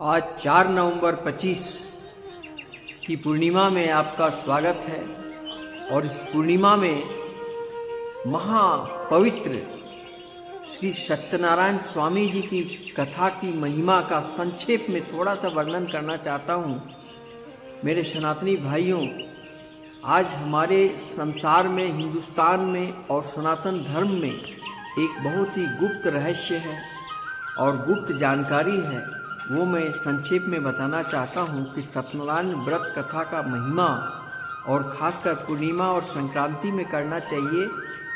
आज 4 नवंबर 25 की पूर्णिमा में आपका स्वागत है। और इस पूर्णिमा में महापवित्र श्री सत्यनारायण स्वामी जी की कथा की महिमा का संक्षेप में थोड़ा सा वर्णन करना चाहता हूँ। मेरे सनातनी भाइयों, आज हमारे संसार में, हिंदुस्तान में और सनातन धर्म में एक बहुत ही गुप्त रहस्य है और गुप्त जानकारी है, वो मैं संक्षेप में बताना चाहता हूँ कि सत्यनारायण व्रत कथा का महिमा और खासकर पूर्णिमा और संक्रांति में करना चाहिए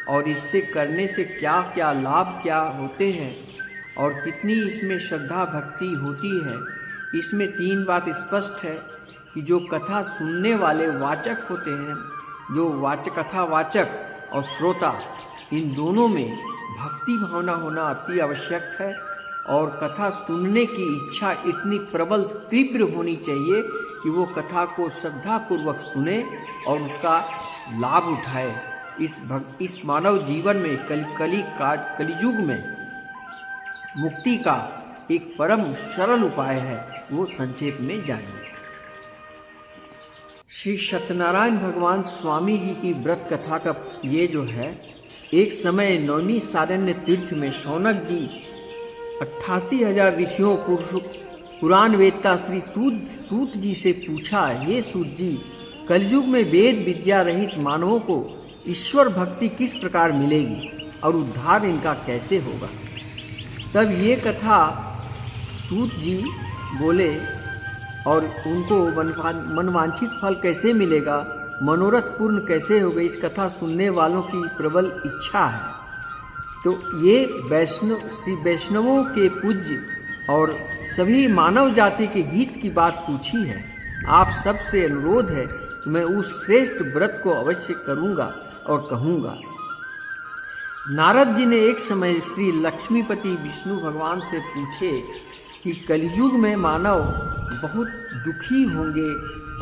और इससे करने से क्या क्या लाभ क्या होते हैं और कितनी इसमें श्रद्धा भक्ति होती है। इसमें 3 बात स्पष्ट है कि जो कथा सुनने वाले वाचक होते हैं, जो कथा वाचक और श्रोता, इन दोनों में भक्ति भावना होना अति आवश्यक है और कथा सुनने की इच्छा इतनी प्रबल तीव्र होनी चाहिए कि वो कथा को श्रद्धापूर्वक सुने और उसका लाभ उठाए। इस मानव जीवन में कलियुग में मुक्ति का एक परम सरल उपाय है, वो संक्षेप में जानिए। श्री सत्यनारायण भगवान स्वामी जी की व्रत कथा का ये जो है, एक समय नैमिषारण्य तीर्थ में शौनक जी 88,000 ऋषियों पुराण वेदता श्री सूत जी से पूछा, हे सूत जी, कलयुग में वेद विद्या रहित मानवों को ईश्वर भक्ति किस प्रकार मिलेगी और उद्धार इनका कैसे होगा। तब ये कथा सूत जी बोले और उनको मनवांछित फल कैसे मिलेगा, मनोरथ पूर्ण कैसे होगा, इस कथा सुनने वालों की प्रबल इच्छा है। तो ये श्री वैष्णवों के पूज्य और सभी मानव जाति के हित की बात पूछी है। आप सबसे अनुरोध है कि मैं उस श्रेष्ठ व्रत को अवश्य करूँगा और कहूँगा। नारद जी ने एक समय श्री लक्ष्मीपति विष्णु भगवान से पूछे कि कलयुग में मानव बहुत दुखी होंगे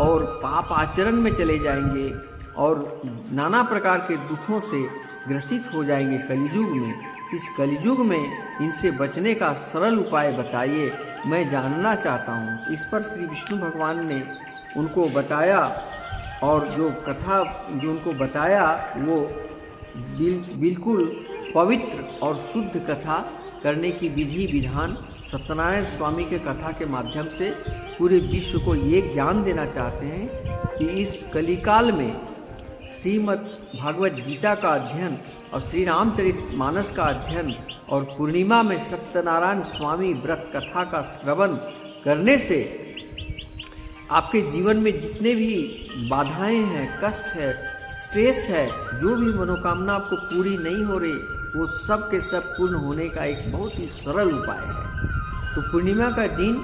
और पाप आचरण में चले जाएंगे और नाना प्रकार के दुखों से ग्रसित हो जाएंगे कलयुग में। इस कलयुग में इनसे बचने का सरल उपाय बताइए, मैं जानना चाहता हूँ। इस पर श्री विष्णु भगवान ने उनको बताया और जो कथा जो उनको बताया वो बिल्कुल पवित्र और शुद्ध कथा करने की विधि विधान सत्यनारायण स्वामी के कथा के माध्यम से पूरे विश्व को ये ज्ञान देना चाहते हैं कि इस कलिकाल में श्रीमद् भागवत गीता का अध्ययन और श्री रामचरित मानस का अध्ययन और पूर्णिमा में सत्यनारायण स्वामी व्रत कथा का श्रवण करने से आपके जीवन में जितने भी बाधाएं हैं, कष्ट है, स्ट्रेस है, जो भी मनोकामना आपको पूरी नहीं हो रही, वो सब के सब पूर्ण होने का एक बहुत ही सरल उपाय है। तो पूर्णिमा का दिन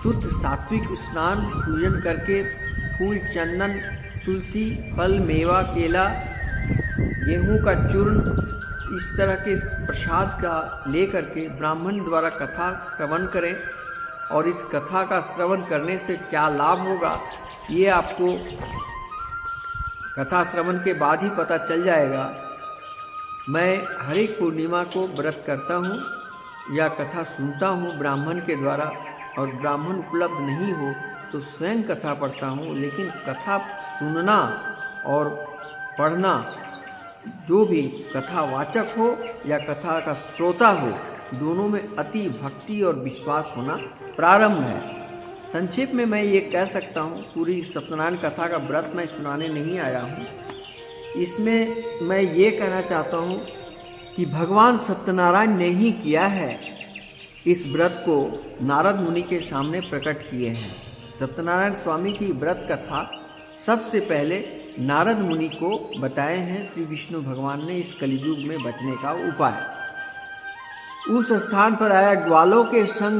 शुद्ध सात्विक स्नान पूजन करके फूल, चंदन, तुलसी, फल, मेवा, केला, गेहूं का चूर्ण, इस तरह के प्रसाद का ले करके ब्राह्मण द्वारा कथा श्रवण करें। और इस कथा का श्रवण करने से क्या लाभ होगा, ये आपको कथा श्रवण के बाद ही पता चल जाएगा। मैं हर एक पूर्णिमा को व्रत करता हूँ या कथा सुनता हूँ ब्राह्मण के द्वारा, और ब्राह्मण उपलब्ध नहीं हो तो स्वयं कथा पढ़ता हूँ। लेकिन कथा सुनना और पढ़ना, जो भी कथा वाचक हो या कथा का श्रोता हो, दोनों में अति भक्ति और विश्वास होना प्रारंभ है। संक्षेप में मैं ये कह सकता हूँ, पूरी सत्यनारायण कथा का व्रत मैं सुनाने नहीं आया हूँ। इसमें मैं ये कहना चाहता हूँ कि भगवान सत्यनारायण ने ही किया है, इस व्रत को नारद मुनि के सामने प्रकट किए हैं। सत्यनारायण स्वामी की व्रत कथा सबसे पहले नारद मुनि को बताए हैं श्री विष्णु भगवान ने इस कलियुग में बचने का उपाय। उस स्थान पर आया ग्वालों के संग